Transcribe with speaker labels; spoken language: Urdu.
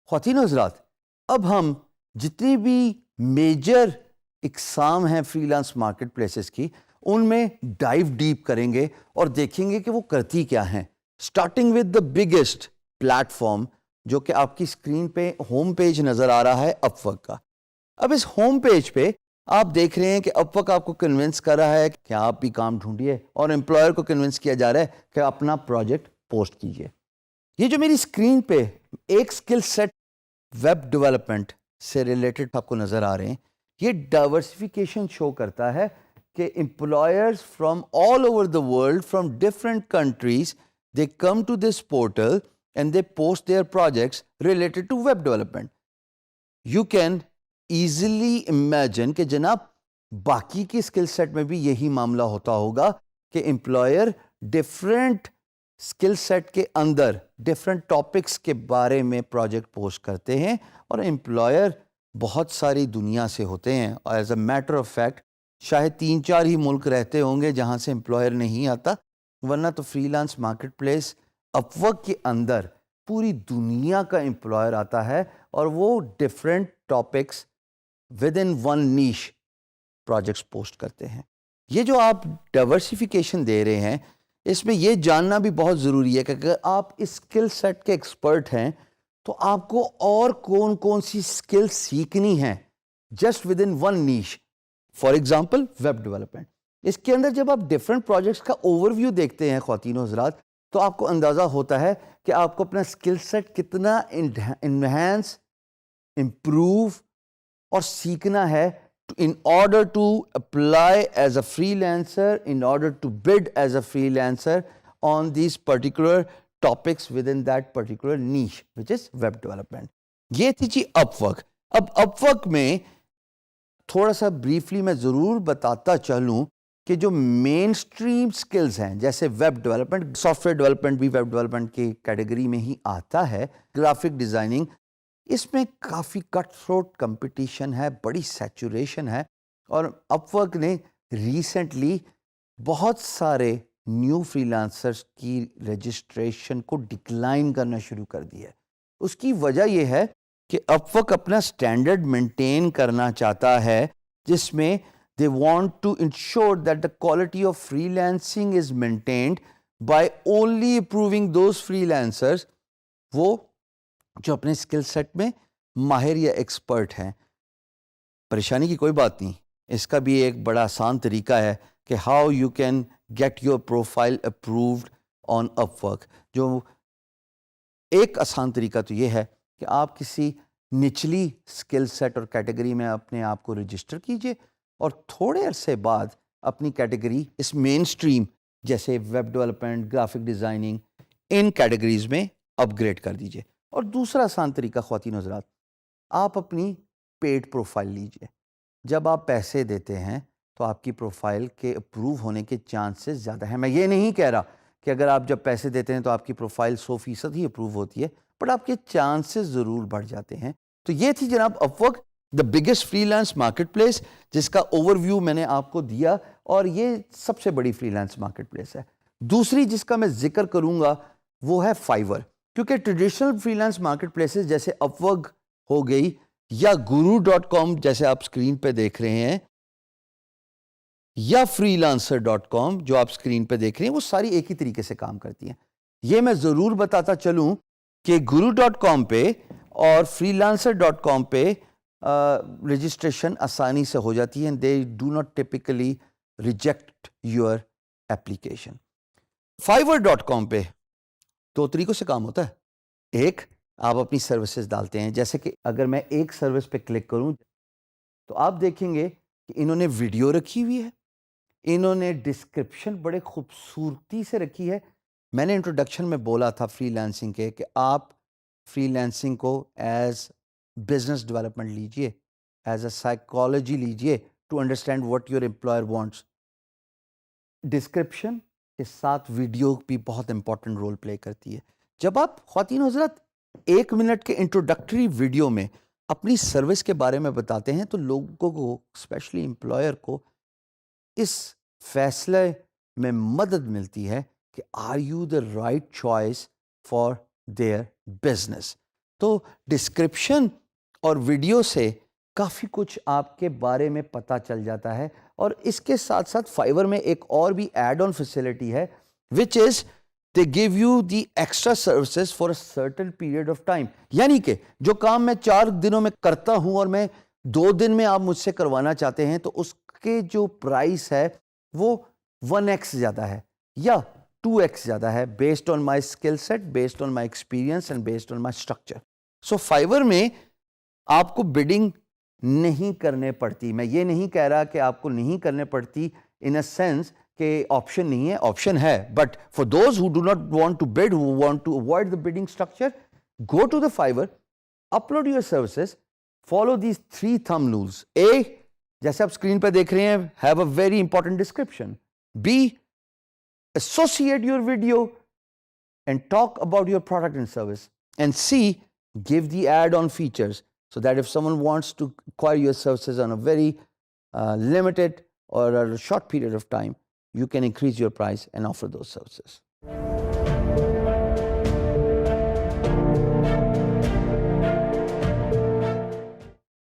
Speaker 1: خواتین و حضرات، اب ہم جتنی بھی میجر اقسام ہیں فری لانس مارکیٹ پلیسز کی، ان میں ڈائیو ڈیپ کریں گے اور دیکھیں گے کہ وہ کرتی کیا ہیں. Starting with the biggest plate form جو کہ آپ کی اسکرین پہ ہوم پیج نظر آ رہا ہے اپ ورک کا. اب اس ہوم پیج پہ آپ دیکھ رہے ہیں کہ اپ ورک آپ کو کنونس کر رہا ہے کہ آپ بھی کام ڈھونڈیے، اور امپلائر کو کنونس کیا جا رہا ہے کہ اپنا پروجیکٹ پوسٹ کیجیے. یہ جو میری اسکرین پہ ایک اسکل سیٹ ویب ڈیولپمنٹ سے ریلیٹڈ آپ کو نظر آ رہے ہیں، یہ ڈائیورسفیکیشن شو کرتا ہے کہ employers from all over the world, from different countries, they come to this portal and they post their projects related to web development. You can easily imagine کہ جناب باقی کی اسکل سیٹ میں بھی یہی معاملہ ہوتا ہوگا کہ امپلائر ڈفرینٹ اسکل سیٹ کے اندر ڈفرینٹ ٹاپکس کے بارے میں پروجیکٹ پوسٹ کرتے ہیں، اور امپلائر بہت ساری دنیا سے ہوتے ہیں. اور as a matter of fact شاید 3-4 ہی ملک رہتے ہوں گے جہاں سے امپلائر نہیں آتا، ورنہ تو فری لانس مارکیٹ پلیس اپ ورک کے اندر پوری دنیا کا امپلائر آتا ہے، اور وہ different topics within one niche projects post کرتے ہیں. یہ جو آپ ڈائیورسفیکیشن دے رہے ہیں، اس میں یہ جاننا بھی بہت ضروری ہے کہ اگر آپ اس اسکل سیٹ کے ایکسپرٹ ہیں تو آپ کو اور کون کون سی اسکل سیکھنی ہیں just within one niche. For example web development, اس کے اندر جب آپ ڈفرینٹ پروجیکٹس کا اوور ویو دیکھتے ہیں خواتین و حضرات، تو آپ کو اندازہ ہوتا ہے کہ آپ کو اپنا اسکل سیٹ کتنا انہینس، امپروو اور سیکھنا ہے in order to apply as a freelancer, in order to bid as a freelancer on these particular topics within that particular niche, which is web development. یہ تھی جی اپ ورک. اب اپ ورک میں تھوڑا سا بریفلی میں ضرور بتاتا چلوں کہ جو مین اسٹریم سکلز ہیں، جیسے web development, soft where development بھی ویب ڈیولپمنٹ کی کیٹیگری میں ہی آتا ہے، گرافک ڈیزائننگ، اس میں کافی کٹ تھروٹ کمپٹیشن ہے، بڑی سیچوریشن ہے. اور اپ ورک نے ریسنٹلی بہت سارے نیو فری لانسرز کی رجسٹریشن کو ڈکلائن کرنا شروع کر دیا ہے. اس کی وجہ یہ ہے کہ اپ ورک اپنا سٹینڈرڈ مینٹین کرنا چاہتا ہے، جس میں they want to ensure that the quality of freelancing is maintained by only approving those freelancers, وہ جو اپنے اسکل سیٹ میں ماہر یا ایکسپرٹ ہیں. پریشانی کی کوئی بات نہیں، اس کا بھی ایک بڑا آسان طریقہ ہے کہ how you can get your profile approved on Upwork. جو ایک آسان طریقہ تو یہ ہے کہ آپ کسی نچلی اسکل سیٹ اور کیٹیگری میں اپنے آپ کو رجسٹر کیجئے، اور تھوڑے عرصے بعد اپنی کیٹیگری اس مین اسٹریم جیسے ویب ڈیولپمنٹ، گرافک ڈیزائننگ، ان کیٹیگریز میں اپ گریڈ کر دیجئے. اور دوسرا آسان طریقہ خواتین و حضرات، آپ اپنی پیڈ پروفائل لیجئے. جب آپ پیسے دیتے ہیں تو آپ کی پروفائل کے اپروو ہونے کے چانسز زیادہ ہیں. میں یہ نہیں کہہ رہا کہ اگر آپ جب پیسے دیتے ہیں تو آپ کی پروفائل 100% ہی اپروو ہوتی ہے، بٹ آپ کے چانسز ضرور بڑھ جاتے ہیں. تو یہ تھی جناب Upwork, the biggest freelance marketplace, جس کا اوور ویو میں نے آپ کو دیا، اور یہ سب سے بڑی فری لانس مارکیٹ پلیس ہے. دوسری جس کا میں ذکر کروں گا وہ ہے فائیور، کیونکہ traditional free lance market places جیسے اپ ورک ہو گئی یا guru.com جیسے آپ اسکرین پہ دیکھ رہے ہیں، یا freelancer.com جو آپ اسکرین پہ دیکھ رہے ہیں، وہ ساری ایک ہی طریقے سے کام کرتی ہیں. یہ میں ضرور بتاتا چلوں کہ guru.com پہ اور freelancer.com پہ رجسٹریشن آسانی سے ہو جاتی ہے. they do not typically reject your application. fiverr.com پہ 2 طریقوں سے کام ہوتا ہے. ایک، آپ اپنی سروسز ڈالتے ہیں، جیسے کہ اگر میں ایک سروس پہ کلک کروں تو آپ دیکھیں گے کہ انہوں نے ویڈیو رکھی ہوئی ہے، انہوں نے ڈسکرپشن بڑے خوبصورتی سے رکھی ہے. میں نے انٹروڈکشن میں بولا تھا فری لانسنگ کے کہ آپ فری لانسنگ کو ایز بزنس ڈیولپمنٹ لیجئے، ایز اے سائیکالوجی لیجئے to understand what your employer wants. Description کے ساتھ ویڈیو بھی بہت امپورٹنٹ رول پلے کرتی ہے. جب آپ خواتین حضرات 1 منٹ کے انٹروڈکٹری ویڈیو میں اپنی سروس کے بارے میں بتاتے ہیں تو لوگوں کو، اسپیشلی امپلائر کو، اس فیصلے میں مدد ملتی ہے کہ are you the right choice for their business. تو ڈسکرپشن اور ویڈیو سے کافی کچھ آپ کے بارے میں پتہ چل جاتا ہے. اور اس کے ساتھ ساتھ فائیور میں ایک اور بھی ایڈ آن فیسلٹی ہے which is they give you the extra services for a certain period of time. یعنی کہ جو کام میں 4 دنوں میں کرتا ہوں اور میں 2 دن میں آپ مجھ سے کروانا چاہتے ہیں تو اس کے جو پرائس ہے وہ 1x زیادہ ہے یا 2x زیادہ ہے based on my skill set, based on my experience and based on my structure. So فائیور میں آپ کو bidding نہیں کرنے پڑتی. میں یہ نہیں کہہ رہا کہ آپ کو نہیں کرنے پڑتی in a sense کہ آپشن نہیں ہے, آپشن ہے, but for those who do not want to bid, who want to avoid the bidding structure, go to the Fiverr, upload your services, follow these 3 thumb rules. A, جیسے آپ اسکرین پہ دیکھ رہے ہیں, have a very important description. B, associate your video and talk about your product and service. And C, give the add-on features so that if someone wants to acquire your services on a very limited or a short period of time, you can increase your price and offer those services.